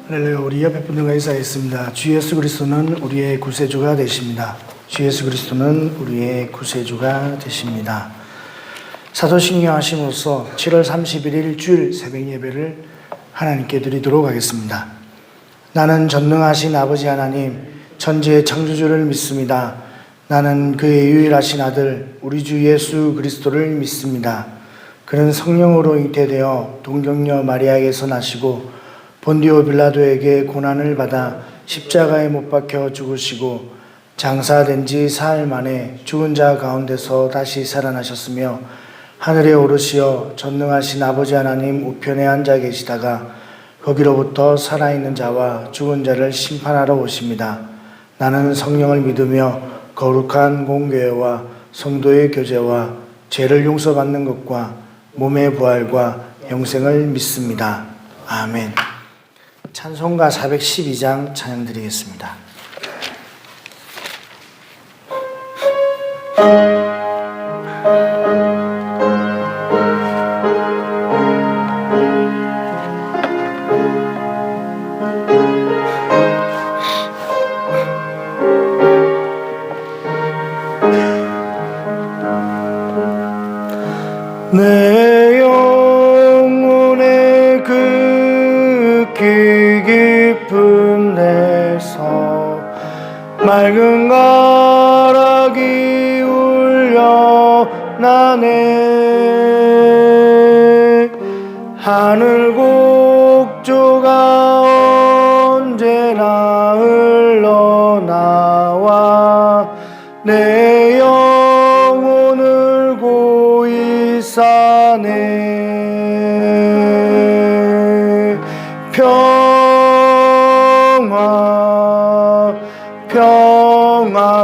할렐루야. 우리 옆에 분들과 인사했습니다. 주 예수 그리스도는 우리의 구세주가 되십니다. 주 예수 그리스도는 우리의 구세주가 되십니다. 사도신경 하심으로써 7월 31일 주일 새벽 예배를 하나님께 드리도록 하겠습니다. 나는 전능하신 아버지 하나님, 천지의 창조주를 믿습니다. 나는 그의 유일하신 아들 우리 주 예수 그리스도를 믿습니다. 그는 성령으로 잉태되어 동정녀 마리아에게서 나시고 본디오 빌라도에게 고난을 받아 십자가에 못 박혀 죽으시고 장사된 지 사흘 만에 죽은 자 가운데서 다시 살아나셨으며 하늘에 오르시어 전능하신 아버지 하나님 우편에 앉아 계시다가 거기로부터 살아있는 자와 죽은 자를 심판하러 오십니다. 나는 성령을 믿으며 거룩한 공교회와 성도의 교제와 죄를 용서받는 것과 몸의 부활과 영생을 믿습니다. 아멘. 찬송가 412장 찬양 드리겠습니다. 내 영혼의 극히 깊은 데서 맑은 가락이 울려 나네. 하늘 곡조가 언제나 흘러나와 내 영혼을 고이 싸네.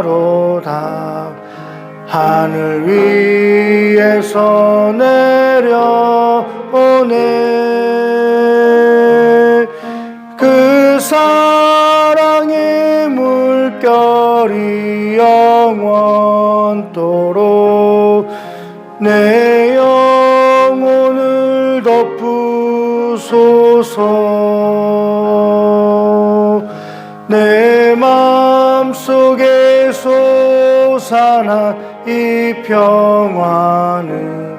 평화로다. 하늘 위에서 내려오네. 그 사랑의 물결이 영원토록 내 영혼을 덮으소서. 내 마음속에 솟아난 이 평화는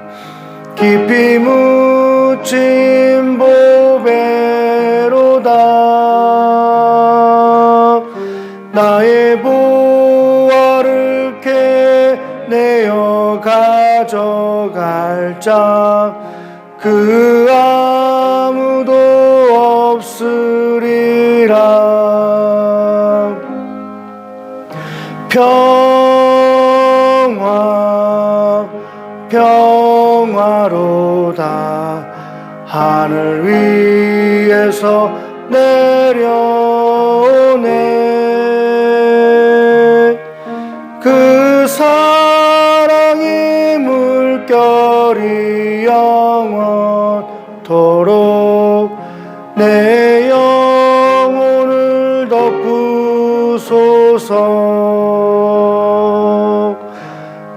깊이 묻힌 보배로다. 나의 보화를 캐내어 가져갈 자 그 아무도 없으리라. 평화로다. 하늘 위에서 내려오네. 그 사랑의 물결이 영원토록 내 영혼을 덮으소서.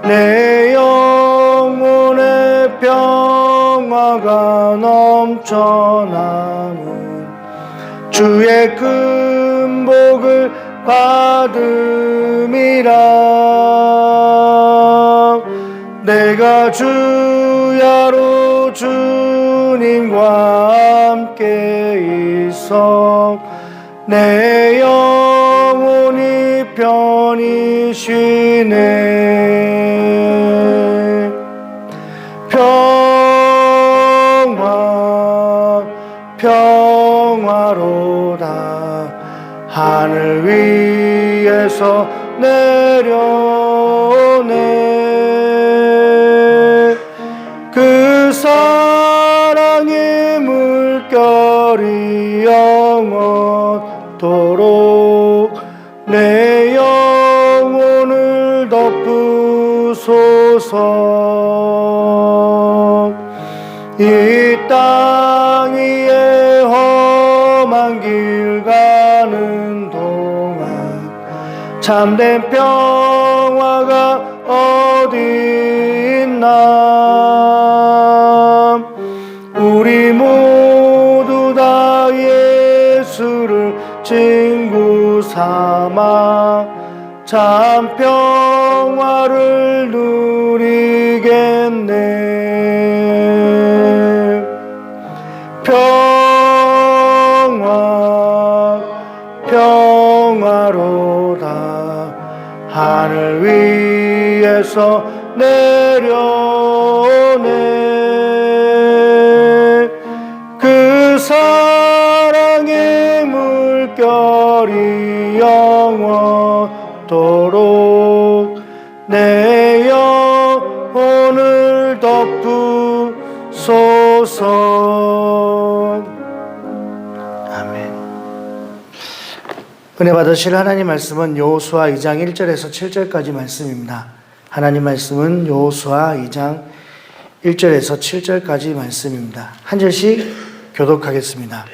내 영혼의 평화가 넘쳐나는 주의 큰 복을 받음이라. 내가 주야로 주님과 함께 있어 내 영혼이 편히 쉬네. 평화로다. 하늘 위에서 내려오네. 그 사랑의 물결이 영원토록 내 영혼을 덮으소서. 이 땅 위에 험한 길 가는 동안 참된 평화 참 평화를 누리겠네. 평화로다. 하늘 위에서 내려오네. 그 사랑의 물결이 영원토록 내 영혼을 덮으소서. 아멘. 은혜 받으실 하나님 말씀은 여호수아 2장 1절에서 7절까지 말씀입니다. 하나님 말씀은 여호수아 2장 1절에서 7절까지 말씀입니다. 한 절씩 교독하겠습니다.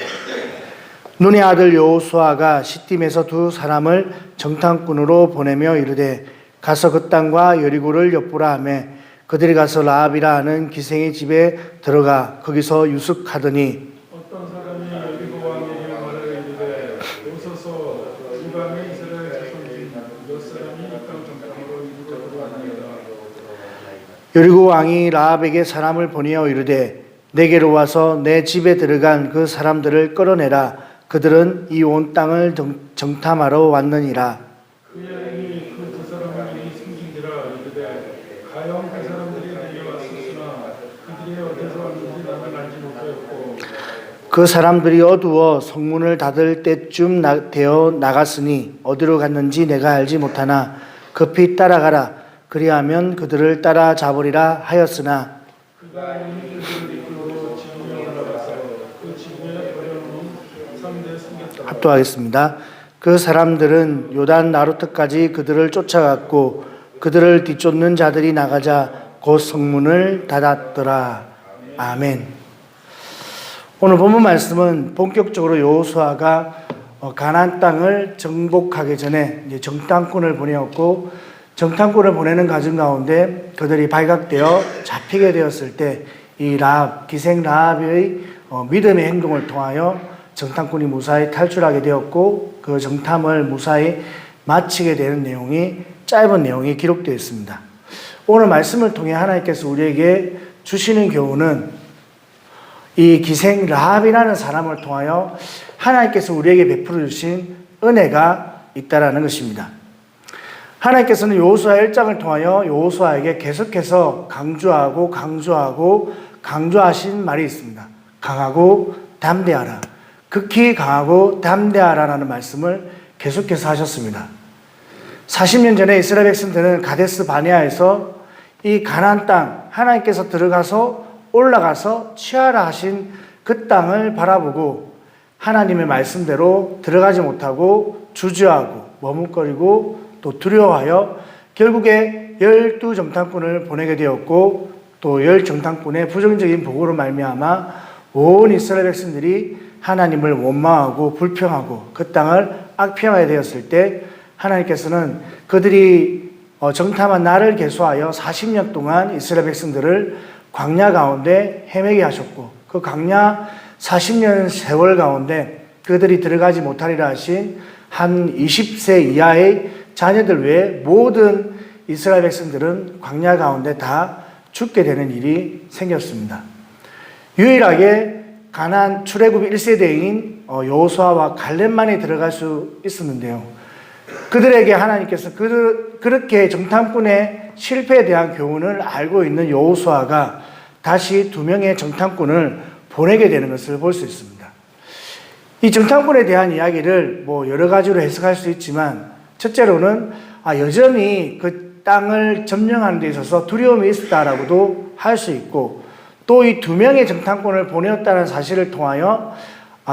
눈의 아들 여호수아가 시딤에서 두 사람을 정탐꾼으로 보내며 이르되 가서 그 땅과 여리고를 엿보라 하며 그들이 가서 라합이라 하는 기생의 집에 들어가 거기서 유숙하더니 어떤 사람이 여리고 왕에게 말하여 이르되 오소서 이 밤에 이스라엘 자손 중 몇 사람이 이 땅 정탐으로 이리로 들어왔나이다. 여리고 왕이 라합에게 사람을 보내어 이르되 내게로 와서 내 집에 들어간 그 사람들을 끌어내라. 그들은 이 온 땅을 정탐하러 왔느니라. 그 여인이 그 두 사람을 이리 숨긴지라 이르되 가영 그 사람들이 내게 왔었으나 그들이 어디서 왔는지 나는 알지 못하였고 그 사람들이 어두워 성문을 닫을 때쯤 되어 나갔으니 어디로 갔는지 내가 알지 못하나 급히 따라가라. 그리하면 그들을 따라잡으리라 하였으나 그가 이미 그들을 이끌고 지붕에 올라가서 그 지붕에 버려놓은 상대에 숨겼다. 합독하겠습니다. 그 사람들은 요단 나루트까지 그들을 쫓아갔고 그들을 뒤쫓는 자들이 나가자 곧 성문을 닫았더라. 아멘. 오늘 본문 말씀은 본격적으로 여호수아가 가나안 땅을 정복하기 전에 이제 정탐꾼을 보내었고 정탐꾼을 보내는 과정 가운데 그들이 발각되어 잡히게 되었을 때 이 라합, 기생 라합의 믿음의 행동을 통하여 정탐꾼이 무사히 탈출하게 되었고 그 정탐을 무사히 마치게 되는 내용이 짧은 내용이 기록되어 있습니다. 오늘 말씀을 통해 하나님께서 우리에게 주시는 교훈은 이 기생 라합이라는 사람을 통하여 하나님께서 우리에게 베풀어 주신 은혜가 있다라는 것입니다. 하나님께서는 여호수아 1장을 통하여 여호수아에게 계속해서 강조하신 말이 있습니다. 강하고 담대하라. 극히 강하고 담대하라라는 말씀을 계속해서 하셨습니다. 40년 전에 이스라엘 백성들은 가데스 바네아에서 이 가나안 땅 하나님께서 올라가서 취하라 하신 그 땅을 바라보고 하나님의 말씀대로 들어가지 못하고 주저하고 머뭇거리고 또 두려워하여 결국에 12 정탐꾼을 보내게 되었고 또 10 정탐꾼의 부정적인 보고로 말미암아 온 이스라엘 백성들이 하나님을 원망하고 불평하고 그 땅을 악평하게 되었을 때 하나님께서는 그들이 정탐한 날을 계수하여 40년 동안 이스라엘 백성들을 광야 가운데 헤매게 하셨고 그 광야 40년 세월 가운데 그들이 들어가지 못하리라 하신 한 20세 이하의 자녀들 외에 모든 이스라엘 백성들은 광야 가운데 다 죽게 되는 일이 생겼습니다. 유일하게 가나안 출애굽 1세대인 여호수아와 갈렙만이 들어갈 수 있었는데요. 그들에게 하나님께서 그렇게 정탐꾼의 실패에 대한 교훈을 알고 있는 여호수아가 다시 2명의 정탐꾼을 보내게 되는 것을 볼 수 있습니다. 이 정탐꾼에 대한 이야기를 여러 가지로 해석할 수 있지만 첫째로는 여전히 그 땅을 점령하는 데 있어서 두려움이 있었다라고도 할 수 있고 또 이 2명의 정탐꾼을 보내었다는 사실을 통하여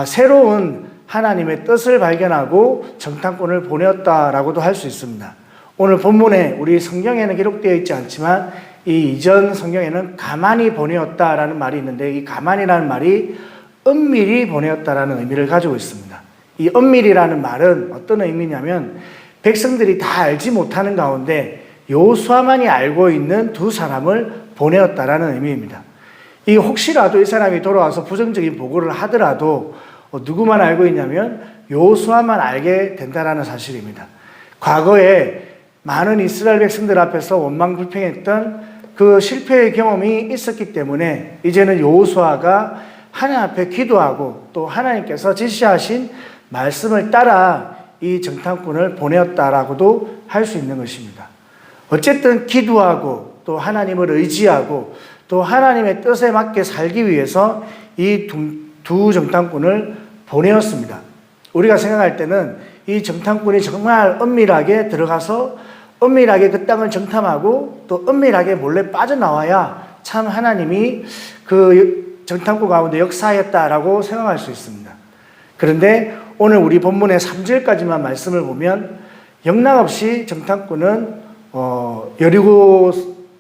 새로운 하나님의 뜻을 발견하고 정탐꾼을 보내었다라고도 할 수 있습니다. 오늘 본문에 우리 성경에는 기록되어 있지 않지만 이 이전 성경에는 가만히 보내었다라는 말이 있는데 이 가만이라는 말이 은밀히 보내었다라는 의미를 가지고 있습니다. 이 은밀이라는 말은 어떤 의미냐면 백성들이 다 알지 못하는 가운데 여호수아만이 알고 있는 2 사람을 보내었다라는 의미입니다. 이 혹시라도 이 사람이 돌아와서 부정적인 보고를 하더라도 누구만 알고 있냐면 여호수아만 알게 된다라는 사실입니다. 과거에 많은 이스라엘 백성들 앞에서 원망불평했던 그 실패의 경험이 있었기 때문에 이제는 여호수아가 하나님 앞에 기도하고 또 하나님께서 지시하신 말씀을 따라 이 정탐꾼을 보내었다라고도 할 수 있는 것입니다. 어쨌든 기도하고 또 하나님을 의지하고 또 하나님의 뜻에 맞게 살기 위해서 이 두 정탐꾼을 보내었습니다. 우리가 생각할 때는 이 정탐꾼이 정말 은밀하게 들어가서 은밀하게 그 땅을 정탐하고 또 은밀하게 몰래 빠져나와야 참 하나님이 그 정탐꾼 가운데 역사했다라고 생각할 수 있습니다. 그런데 오늘 우리 본문의 3절까지만 말씀을 보면 영락없이 정탐꾼은 여리고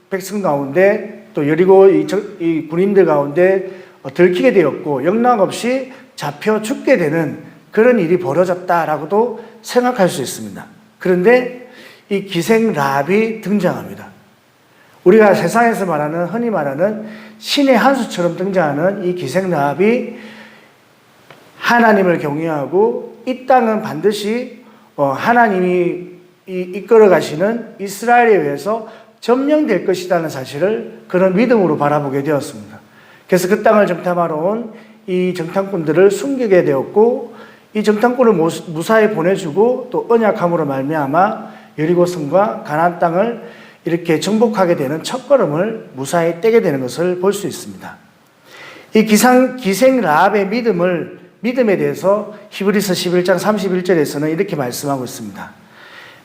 백성 가운데 또 여리고 이 군인들 가운데 들키게 되었고 영락없이 잡혀 죽게 되는 그런 일이 벌어졌다라고도 생각할 수 있습니다. 그런데 이 기생 라합이 등장합니다. 우리가 세상에서 말하는 흔히 말하는 신의 한 수처럼 등장하는 이 기생 라합이 하나님을 경외하고 이 땅은 반드시 하나님이 이끌어 가시는 이스라엘에 의해서 점령될 것이라는 사실을 그런 믿음으로 바라보게 되었습니다. 그래서 그 땅을 정탐하러 온 이 정탐꾼들을 숨기게 되었고 이 정탐꾼을 무사히 보내주고 또 언약함으로 말미암아 여리고성과 가나안 땅을 이렇게 정복하게 되는 첫걸음을 무사히 떼게 되는 것을 볼 수 있습니다. 이 기생 라합의 믿음에 대해서 히브리서 11장 31절에서는 이렇게 말씀하고 있습니다.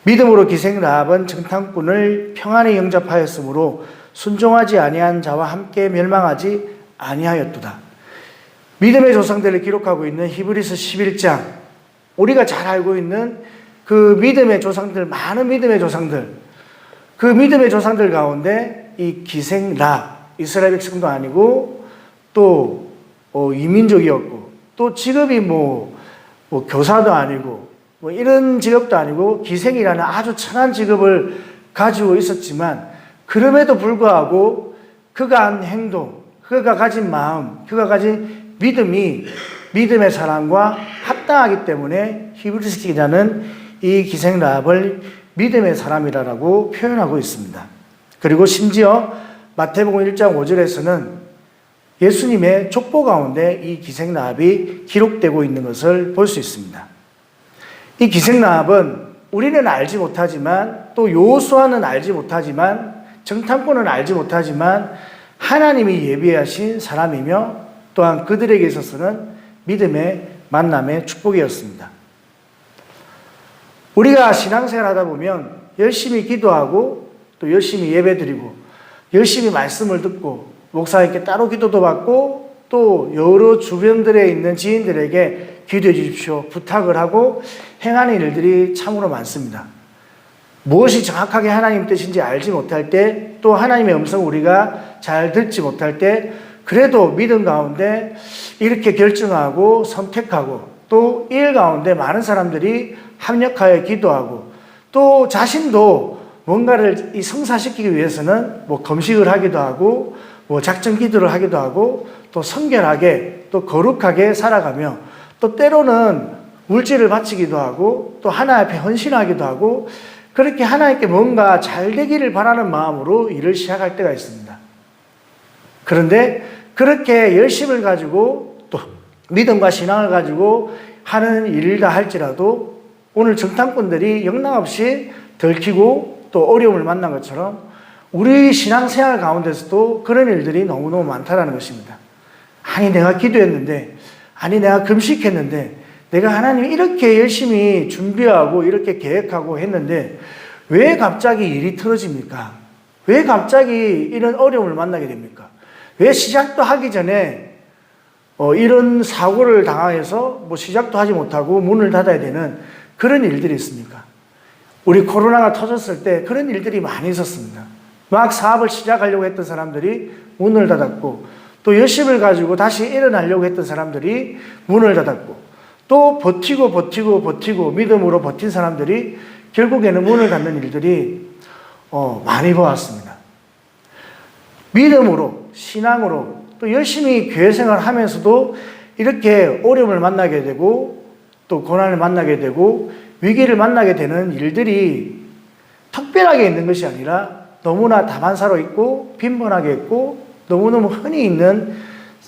믿음으로 기생 라합은 정탐꾼을 평안히 영접하였으므로 순종하지 아니한 자와 함께 멸망하지 아니하였도다. 믿음의 조상들을 기록하고 있는 히브리서 11장, 우리가 잘 알고 있는 그 믿음의 조상들, 많은 믿음의 조상들, 그 믿음의 조상들 가운데 이 기생 라합, 이스라엘 백성도 아니고 또 이민족이었고 또 직업이 뭐 교사도 아니고 뭐 이런 직업도 아니고 기생이라는 아주 천한 직업을 가지고 있었지만 그럼에도 불구하고 그가 한 행동, 그가 가진 마음, 그가 가진 믿음이 믿음의 사람과 합당하기 때문에 히브리서 기자는 이 기생 라합을 믿음의 사람이라고 표현하고 있습니다. 그리고 심지어 마태복음 1장 5절에서는 예수님의 족보 가운데 이 기생 라합이 기록되고 있는 것을 볼 수 있습니다. 이 기생 라합은 우리는 알지 못하지만 또 여호수아는 알지 못하지만 정탐꾼은 알지 못하지만 하나님이 예비하신 사람이며 또한 그들에게 있어서는 믿음의 만남의 축복이었습니다. 우리가 신앙생활 하다 보면 열심히 기도하고 또 열심히 예배드리고 열심히 말씀을 듣고 목사님께 따로 기도도 받고 또 여러 주변들에 있는 지인들에게 기도해 주십시오 부탁을 하고 행하는 일들이 참으로 많습니다. 무엇이 정확하게 하나님 뜻인지 알지 못할 때 또 하나님의 음성을 우리가 잘 듣지 못할 때 그래도 믿음 가운데 이렇게 결정하고 선택하고 또 일 가운데 많은 사람들이 합력하여 기도하고 또 자신도 뭔가를 성사시키기 위해서는 뭐 금식을 하기도 하고 뭐 작정 기도를 하기도 하고 또 성결하게 또 거룩하게 살아가며 또 때로는 물질을 바치기도 하고 또 하나님 앞에 헌신하기도 하고 그렇게 하나님께 뭔가 잘 되기를 바라는 마음으로 일을 시작할 때가 있습니다. 그런데 그렇게 열심을 가지고 또 믿음과 신앙을 가지고 하는 일이다 할지라도 오늘 정탐꾼들이 영락없이 들키고 또 어려움을 만난 것처럼 우리 신앙생활 가운데서도 그런 일들이 너무너무 많다는 것입니다. 아니 내가 기도했는데 아니 내가 금식했는데 내가 하나님 이렇게 열심히 준비하고 이렇게 계획하고 했는데 왜 갑자기 일이 틀어집니까? 왜 갑자기 이런 어려움을 만나게 됩니까? 왜 시작도 하기 전에 이런 사고를 당해서 뭐 시작도 하지 못하고 문을 닫아야 되는 그런 일들이 있습니까? 우리 코로나가 터졌을 때 그런 일들이 많이 있었습니다. 막 사업을 시작하려고 했던 사람들이 문을 닫았고 또 열심을 가지고 다시 일어나려고 했던 사람들이 문을 닫았고 또 버티고 믿음으로 버틴 사람들이 결국에는 문을 닫는 일들이 많이 보았습니다. 믿음으로 신앙으로 또 열심히 교회 생활을 하면서도 이렇게 어려움을 만나게 되고 또 고난을 만나게 되고 위기를 만나게 되는 일들이 특별하게 있는 것이 아니라 너무나 다반사로 있고 빈번하게 있고 너무너무 흔히 있는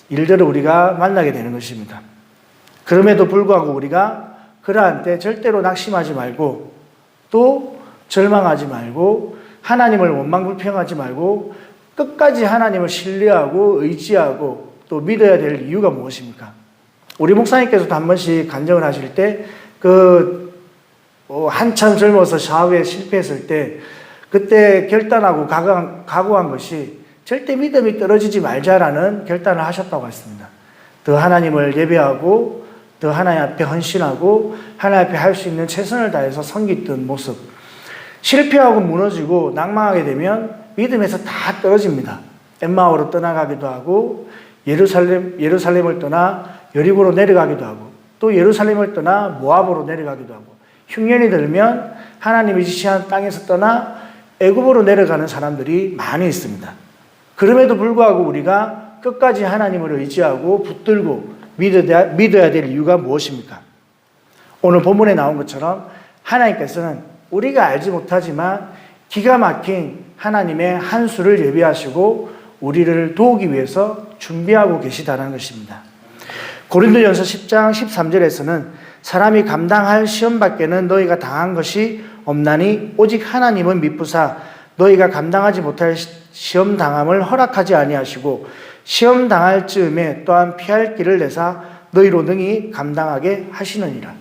일들을 우리가 만나게 되는 것입니다. 그럼에도 불구하고 우리가 그러한 때 절대로 낙심하지 말고 또 절망하지 말고 하나님을 원망불평하지 말고 끝까지 하나님을 신뢰하고 의지하고 또 믿어야 될 이유가 무엇입니까? 우리 목사님께서도 한 번씩 간증을 하실 때 한참 젊어서 샤워에 실패했을 때 그때 결단하고 각오한 것이 절대 믿음이 떨어지지 말자라는 결단을 하셨다고 했습니다. 더 하나님을 예배하고 더 하나님 앞에 헌신하고 하나님 앞에 할 수 있는 최선을 다해서 섬기던 모습. 실패하고 무너지고 낭망하게 되면 믿음에서 다 떨어집니다. 엠마오로 떠나가기도 하고 예루살렘을 떠나 여리고로 내려가기도 하고 또 예루살렘을 떠나 모압으로 내려가기도 하고 흉년이 들면 하나님이 지시한 땅에서 떠나 애굽으로 내려가는 사람들이 많이 있습니다. 그럼에도 불구하고 우리가 끝까지 하나님을 의지하고 붙들고 믿어야 될 이유가 무엇입니까? 오늘 본문에 나온 것처럼 하나님께서는 우리가 알지 못하지만 기가 막힌 하나님의 한 수를 예비하시고 우리를 도우기 위해서 준비하고 계시다는 것입니다. 고린도전서 10장 13절에서는 사람이 감당할 시험 밖에는 너희가 당한 것이 없나니 오직 하나님은 미쁘사 너희가 감당하지 못할 시험 당함을 허락하지 아니하시고 시험 당할 즈음에 또한 피할 길을 내사 너희로 능히 감당하게 하시느니라.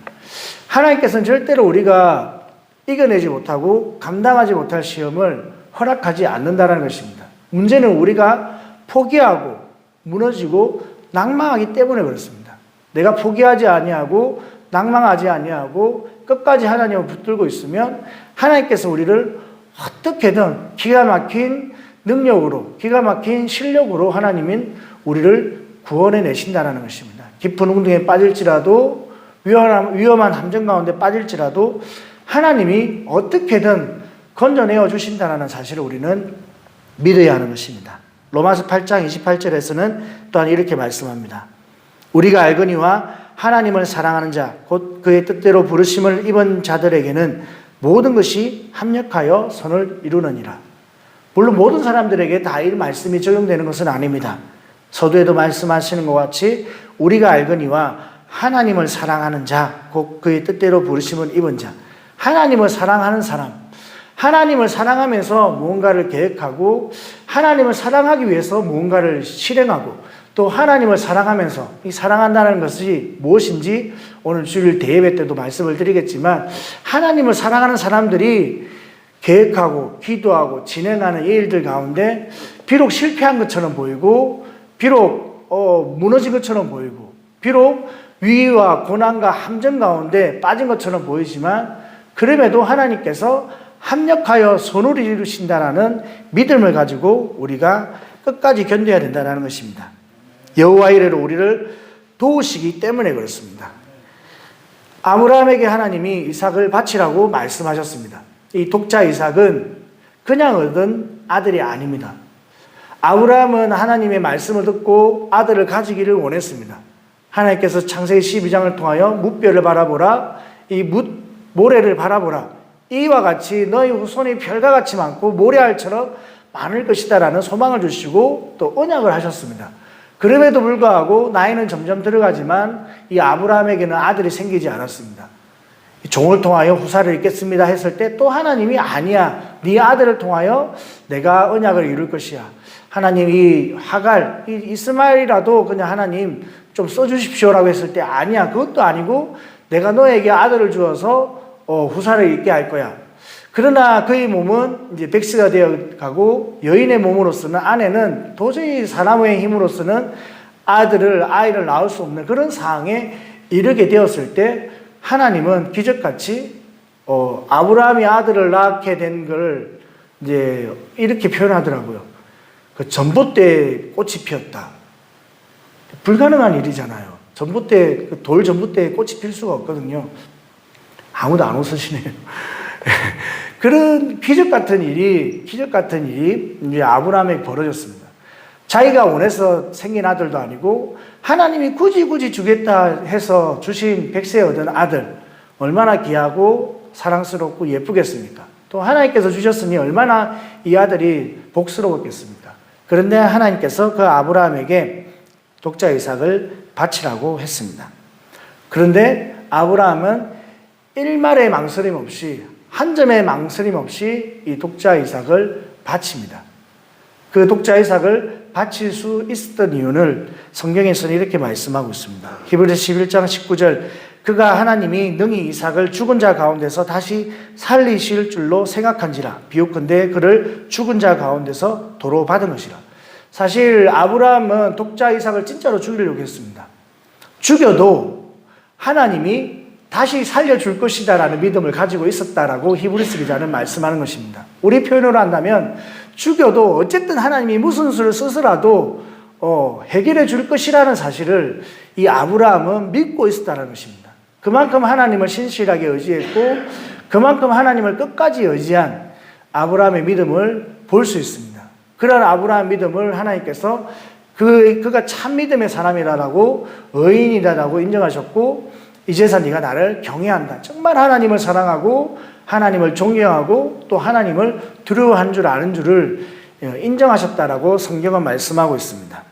하나님께서는 절대로 우리가 이겨내지 못하고 감당하지 못할 시험을 허락하지 않는다는 것입니다. 문제는 우리가 포기하고 무너지고 낭망하기 때문에 그렇습니다. 내가 포기하지 아니하고 낭망하지 아니하고 끝까지 하나님을 붙들고 있으면 하나님께서 우리를 어떻게든 기가 막힌 능력으로 기가 막힌 실력으로 하나님은 우리를 구원해 내신다는 것입니다. 깊은 웅덩이에 빠질지라도 위험한 함정 가운데 빠질지라도 하나님이 어떻게든 건져내어 주신다는 사실을 우리는 믿어야 하는 것입니다. 로마서 8장 28절에서는 또한 이렇게 말씀합니다. 우리가 알거니와 하나님을 사랑하는 자 곧 그의 뜻대로 부르심을 입은 자들에게는 모든 것이 합력하여 선을 이루느니라. 물론 모든 사람들에게 다 이 말씀이 적용되는 것은 아닙니다. 서두에도 말씀하시는 것 같이 우리가 알거니와 하나님을 사랑하는 자 곧 그의 뜻대로 부르심을 입은 자, 하나님을 사랑하는 사람, 하나님을 사랑하면서 무언가를 계획하고 하나님을 사랑하기 위해서 무언가를 실행하고 또 하나님을 사랑하면서 이 사랑한다는 것이 무엇인지 오늘 주일 대예배 때도 말씀을 드리겠지만 하나님을 사랑하는 사람들이 계획하고 기도하고 진행하는 이 일들 가운데 비록 실패한 것처럼 보이고 비록 무너진 것처럼 보이고 비록 위기와 고난과 함정 가운데 빠진 것처럼 보이지만 그럼에도 하나님께서 합력하여 선을 이루신다라는 믿음을 가지고 우리가 끝까지 견뎌야 된다는 것입니다. 여호와 이레로 우리를 도우시기 때문에 그렇습니다. 아브라함에게 하나님이 이삭을 바치라고 말씀하셨습니다. 이 독자 이삭은 그냥 얻은 아들이 아닙니다. 아브라함은 하나님의 말씀을 듣고 아들을 가지기를 원했습니다. 하나님께서 창세기 12장을 통하여 뭇별을 바라보라, 이 모래를 바라보라, 이와 같이 너희 후손이 별과 같이 많고 모래알처럼 많을 것이다라는 소망을 주시고 또 언약을 하셨습니다. 그럼에도 불구하고 나이는 점점 들어가지만 이 아브라함에게는 아들이 생기지 않았습니다. 종을 통하여 후사를 잇겠습니다 했을 때 또 하나님이 아니야, 네 아들을 통하여 내가 언약을 이룰 것이야. 하나님 이 하갈, 이 이스마엘이라도 그냥 하나님 좀 써주십시오라고 했을 때 아니야, 그것도 아니고 내가 너에게 아들을 주어서 후사를 잇게 할 거야. 그러나 그의 몸은 이제 백세가 되어 가고 여인의 몸으로서는 아내는 도저히 사람의 힘으로서는 아이를 낳을 수 없는 그런 상황에 이르게 되었을 때 하나님은 기적같이 아브라함이 아들을 낳게 된 걸 이제 이렇게 표현하더라고요. 그 전봇대에 꽃이 피었다. 불가능한 일이잖아요. 전봇대, 돌 전봇대에 꽃이 필 수가 없거든요. 아무도 안 웃으시네요. 그런 기적 같은 일이 이제 아브라함에게 벌어졌습니다. 자기가 원해서 생긴 아들도 아니고 하나님이 굳이 주겠다 해서 주신 백세에 얻은 아들, 얼마나 귀하고 사랑스럽고 예쁘겠습니까? 또 하나님께서 주셨으니 얼마나 이 아들이 복스러웠겠습니까? 그런데 하나님께서 그 아브라함에게 독자 이삭을 바치라고 했습니다. 그런데 아브라함은 일말의 망설임 없이, 한 점의 망설임 없이 이 독자 이삭을 바칩니다. 그 독자 이삭을 바칠 수 있었던 이유는 성경에서는 이렇게 말씀하고 있습니다. 히브리서 11장 19절, 그가 하나님이 능히 이삭을 죽은 자 가운데서 다시 살리실 줄로 생각한지라 비옵건대 그를 죽은 자 가운데서 도로 받은 것이라. 사실 아브라함은 독자 이삭을 진짜로 죽이려고 했습니다. 죽여도 하나님이 다시 살려줄 것이다 라는 믿음을 가지고 있었다라고 히브리서 기자는 말씀하는 것입니다. 우리 표현으로 한다면 죽여도 어쨌든 하나님이 무슨 수를 쓰서라도 해결해 줄 것이라는 사실을 이 아브라함은 믿고 있었다는 것입니다. 그만큼 하나님을 신실하게 의지했고 그만큼 하나님을 끝까지 의지한 아브라함의 믿음을 볼 수 있습니다. 그런 아브라함 믿음을 하나님께서 그가 참 믿음의 사람이라고 의인이다라고 인정하셨고 이제서 네가 나를 경외한다. 정말 하나님을 사랑하고 하나님을 존경하고 또 하나님을 두려워한 줄 아는 줄을 인정하셨다라고 성경은 말씀하고 있습니다.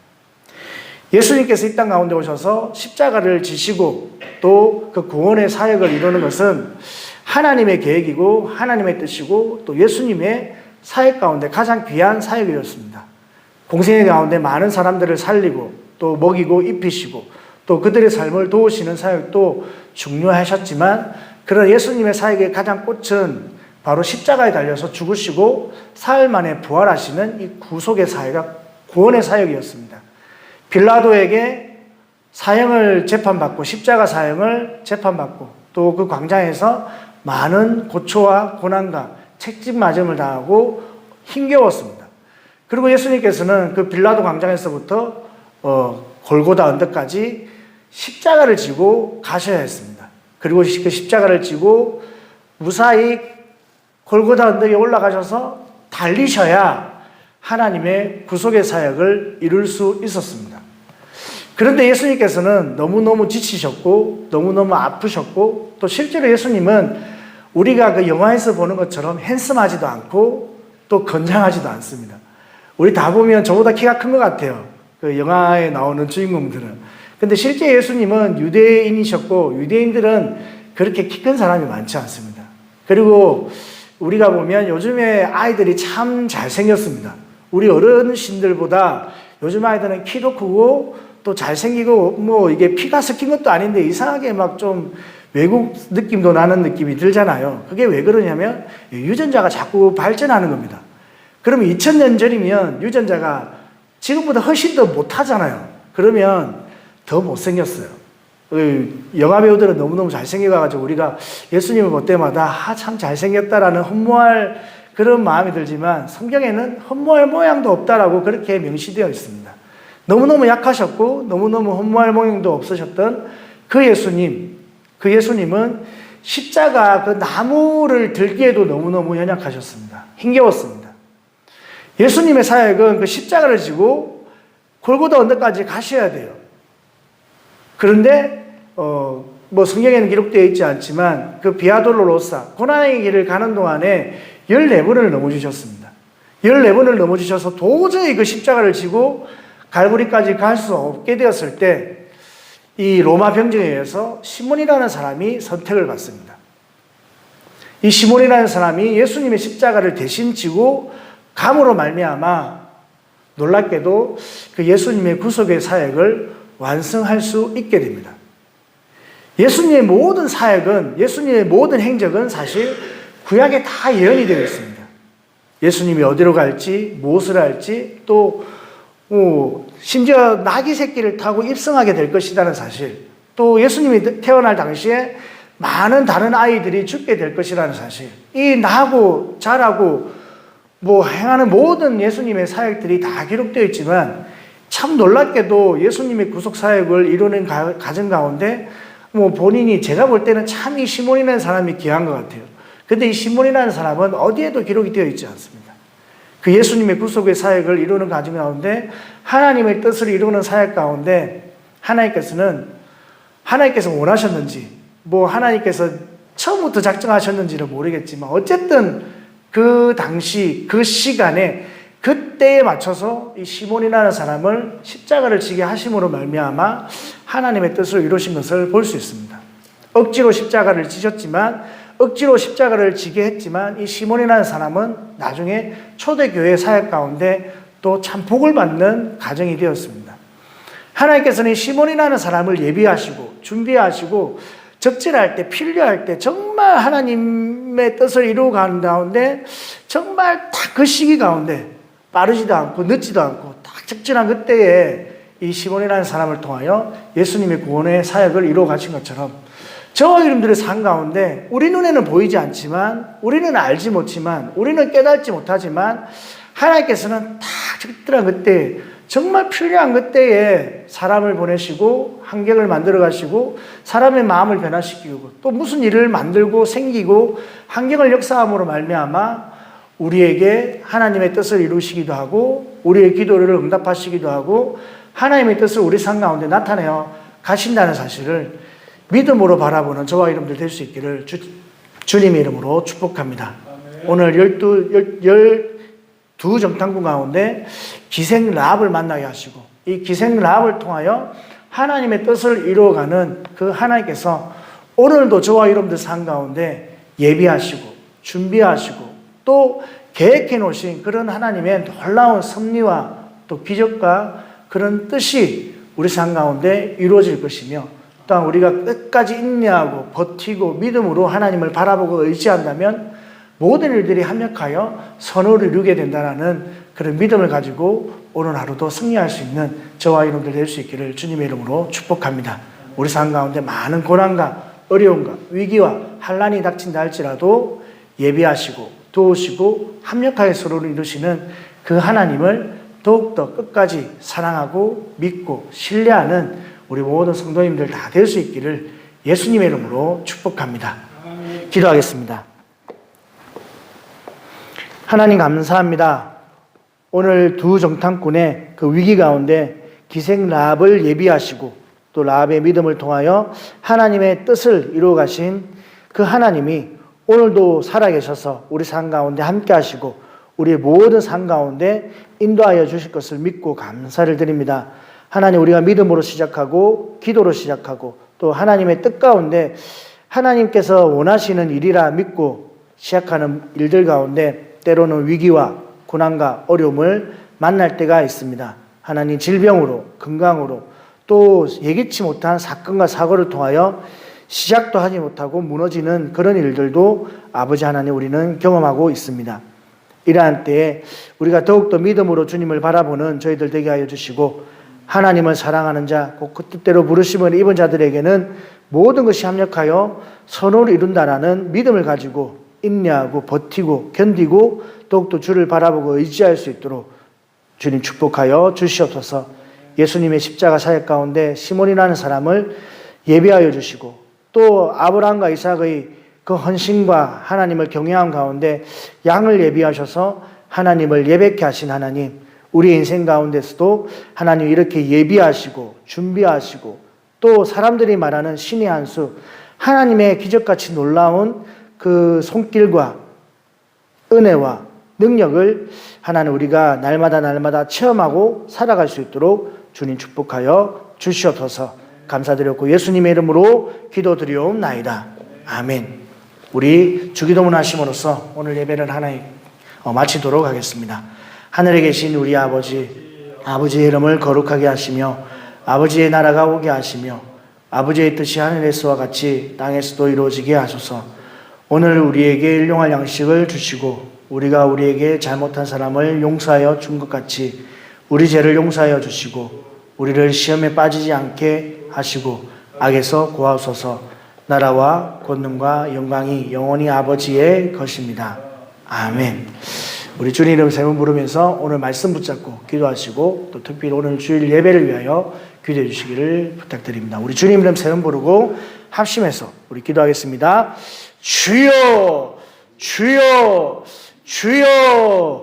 예수님께서 이 땅 가운데 오셔서 십자가를 지시고 또 그 구원의 사역을 이루는 것은 하나님의 계획이고 하나님의 뜻이고 또 예수님의 사역 가운데 가장 귀한 사역이었습니다. 공생의 가운데 많은 사람들을 살리고 또 먹이고 입히시고 또 그들의 삶을 도우시는 사역도 중요하셨지만 그런 예수님의 사역의 가장 꽃은 바로 십자가에 달려서 죽으시고 사흘 만에 부활하시는 이 구속의 사역, 구원의 사역이었습니다. 빌라도에게 사형을 재판받고 십자가 사형을 재판받고 또 그 광장에서 많은 고초와 고난과 책짓맞음을 당하고 힘겨웠습니다. 그리고 예수님께서는 그 빌라도 광장에서부터 골고다 언덕까지 십자가를 지고 가셔야 했습니다. 그리고 그 십자가를 지고 무사히 골고다 언덕에 올라가셔서 달리셔야 하나님의 구속의 사역을 이룰 수 있었습니다. 그런데 예수님께서는 너무너무 지치셨고 너무너무 아프셨고 또 실제로 예수님은 우리가 그 영화에서 보는 것처럼 핸섬하지도 않고 또 건장하지도 않습니다. 우리 다 보면 저보다 키가 큰 것 같아요. 그 영화에 나오는 주인공들은. 근데 실제 예수님은 유대인이셨고 유대인들은 그렇게 키 큰 사람이 많지 않습니다. 그리고 우리가 보면 요즘에 아이들이 참 잘생겼습니다. 우리 어르신들보다 요즘 아이들은 키도 크고 또 잘생기고 뭐 이게 피가 섞인 것도 아닌데 이상하게 막 좀 외국 느낌도 나는 느낌이 들잖아요. 그게 왜 그러냐면 유전자가 자꾸 발전하는 겁니다. 그러면 2000년 전이면 유전자가 지금보다 훨씬 더 못하잖아요. 그러면 더 못생겼어요. 영화 배우들은 너무너무 잘생겨가지고 우리가 예수님을 볼 때마다 참 잘생겼다라는 흠모할 그런 마음이 들지만 성경에는 흠모할 모양도 없다라고 그렇게 명시되어 있습니다. 너무너무 약하셨고 너무너무 흠모할 모양도 없으셨던 그 예수님은 십자가 그 나무를 들기에도 너무너무 연약하셨습니다. 힘겨웠습니다. 예수님의 사역은 그 십자가를 지고 골고다 언덕까지 가셔야 돼요. 그런데 뭐 성경에는 기록되어 있지 않지만 그 비아돌로로사 고난의 길을 가는 동안에 14번을 넘어지셨습니다. 14번을 넘어지셔서 도저히 그 십자가를 지고 갈보리까지 갈 수 없게 되었을 때 이 로마 병정에 의해서 시몬이라는 사람이 선택을 받습니다. 이 시몬이라는 사람이 예수님의 십자가를 대신 지고 감으로 말미암아 놀랍게도 그 예수님의 구속의 사역을 완성할 수 있게 됩니다. 예수님의 모든 사역은, 예수님의 모든 행적은 사실 구약에 다 예언이 되어 있습니다. 예수님이 어디로 갈지, 무엇을 할지, 또 심지어 나귀 새끼를 타고 입성하게 될 것이라는 사실, 또 예수님이 태어날 당시에 많은 다른 아이들이 죽게 될 것이라는 사실, 이 나고 자라고 행하는 모든 예수님의 사역들이 다 기록되어 있지만 참 놀랍게도 예수님의 구속 사역을 이루는 과정 가운데 본인이 제가 볼 때는 참 이 시몬이라는 사람이 귀한 것 같아요. 근데 이 시몬이라는 사람은 어디에도 기록이 되어 있지 않습니다. 그 예수님의 구속의 사역을 이루는 과정 가운데 하나님의 뜻을 이루는 사역 가운데 하나님께서 원하셨는지 하나님께서 처음부터 작정하셨는지는 모르겠지만 어쨌든 그 당시 그 시간에 그때에 맞춰서 이 시몬이라는 사람을 십자가를 지게 하심으로 말미암아 하나님의 뜻을 이루신 것을 볼 수 있습니다. 억지로 십자가를 지셨지만, 억지로 십자가를 지게 했지만, 이 시몬이라는 사람은 나중에 초대교회 사역 가운데 또 참 복을 받는 가정이 되었습니다. 하나님께서는 시몬이라는 사람을 예비하시고 준비하시고 적절할 때, 필요할 때 정말 하나님의 뜻을 이루어가는 가운데 정말 딱 그 시기 가운데 빠르지도 않고 늦지도 않고 딱 적절한 그때에 이 시몬이라는 사람을 통하여 예수님의 구원의 사역을 이루어 가신 것처럼 저와 여러분들의 삶 가운데 우리 눈에는 보이지 않지만, 우리는 알지 못지만, 우리는 깨닫지 못하지만 하나님께서는 딱 적절한 그때, 정말 필요한 그때에 사람을 보내시고 환경을 만들어 가시고 사람의 마음을 변화시키고 또 무슨 일을 만들고 생기고 환경을 역사함으로 말미암아 우리에게 하나님의 뜻을 이루시기도 하고 우리의 기도를 응답하시기도 하고 하나님의 뜻을 우리 삶 가운데 나타내어 가신다는 사실을 믿음으로 바라보는 저와 여러분들 될 수 있기를 주님의 이름으로 축복합니다. 오늘 12 정탐꾼 가운데 기생 라합을 만나게 하시고 이 기생 라합을 통하여 하나님의 뜻을 이루어가는 그 하나님께서 오늘도 저와 여러분들 삶 가운데 예비하시고 준비하시고 또 계획해 놓으신 그런 하나님의 놀라운 섭리와 또 기적과 그런 뜻이 우리 삶 가운데 이루어질 것이며, 또한 우리가 끝까지 인내하고 버티고 믿음으로 하나님을 바라보고 의지한다면 모든 일들이 합력하여 선을 이루게 된다는 그런 믿음을 가지고 오늘 하루도 승리할 수 있는 저와 여러분들 될 수 있기를 주님의 이름으로 축복합니다. 우리 삶 가운데 많은 고난과 어려움과 위기와 환난이 닥친다 할지라도 예비하시고 도우시고 합력하여 서로를 이루시는 그 하나님을 더욱더 끝까지 사랑하고 믿고 신뢰하는 우리 모든 성도님들 다 될 수 있기를 예수님의 이름으로 축복합니다. 기도하겠습니다. 하나님 감사합니다. 오늘 두 정탐꾼의 그 위기 가운데 기생 라합을 예비하시고 또 라합의 믿음을 통하여 하나님의 뜻을 이루어 가신 그 하나님이 오늘도 살아계셔서 우리 삶 가운데 함께 하시고 우리의 모든 삶 가운데 인도하여 주실 것을 믿고 감사를 드립니다. 하나님, 우리가 믿음으로 시작하고 기도로 시작하고 또 하나님의 뜻 가운데 하나님께서 원하시는 일이라 믿고 시작하는 일들 가운데 때로는 위기와 고난과 어려움을 만날 때가 있습니다. 하나님, 질병으로, 건강으로 또 예기치 못한 사건과 사고를 통하여 시작도 하지 못하고 무너지는 그런 일들도 아버지 하나님 우리는 경험하고 있습니다. 이러한 때에 우리가 더욱더 믿음으로 주님을 바라보는 저희들 되게 하여 주시고 하나님을 사랑하는 자, 곧 그 뜻대로 부르심을 입은 자들에게는 모든 것이 합력하여 선을 이룬다라는 믿음을 가지고 인내하고 버티고 견디고 더욱더 주를 바라보고 의지할 수 있도록 주님 축복하여 주시옵소서. 예수님의 십자가 사역 가운데 시몬이라는 사람을 예비하여 주시고 또 아브라함과 이삭의 그 헌신과 하나님을 경외한 가운데 양을 예비하셔서 하나님을 예배케 하신 하나님, 우리 인생 가운데서도 하나님 이렇게 예비하시고 준비하시고 또 사람들이 말하는 신의 한 수, 하나님의 기적같이 놀라운 그 손길과 은혜와 능력을 하나님 우리가 날마다 체험하고 살아갈 수 있도록 주님 축복하여 주시옵소서. 감사드렸고 예수님의 이름으로 기도드리옵나이다. 아멘. 우리 주기도문 하심으로써 오늘 예배를 하나님 마치도록 하겠습니다. 하늘에 계신 우리 아버지, 아버지의 이름을 거룩하게 하시며 아버지의 나라가 오게 하시며 아버지의 뜻이 하늘에서와 같이 땅에서도 이루어지게 하소서. 오늘 우리에게 일용할 양식을 주시고 우리가 우리에게 잘못한 사람을 용서하여 준 것 같이 우리 죄를 용서하여 주시고 우리를 시험에 빠지지 않게 하시고 악에서 구하소서. 나라와 권능과 영광이 영원히 아버지의 것입니다. 아멘. 우리 주님 이름 세 번 부르면서 오늘 말씀 붙잡고 기도하시고 또 특별히 오늘 주일 예배를 위하여 기도해 주시기를 부탁드립니다. 우리 주님 이름 세 번 부르고 합심해서 우리 기도하겠습니다. 주여, 주여, 주여.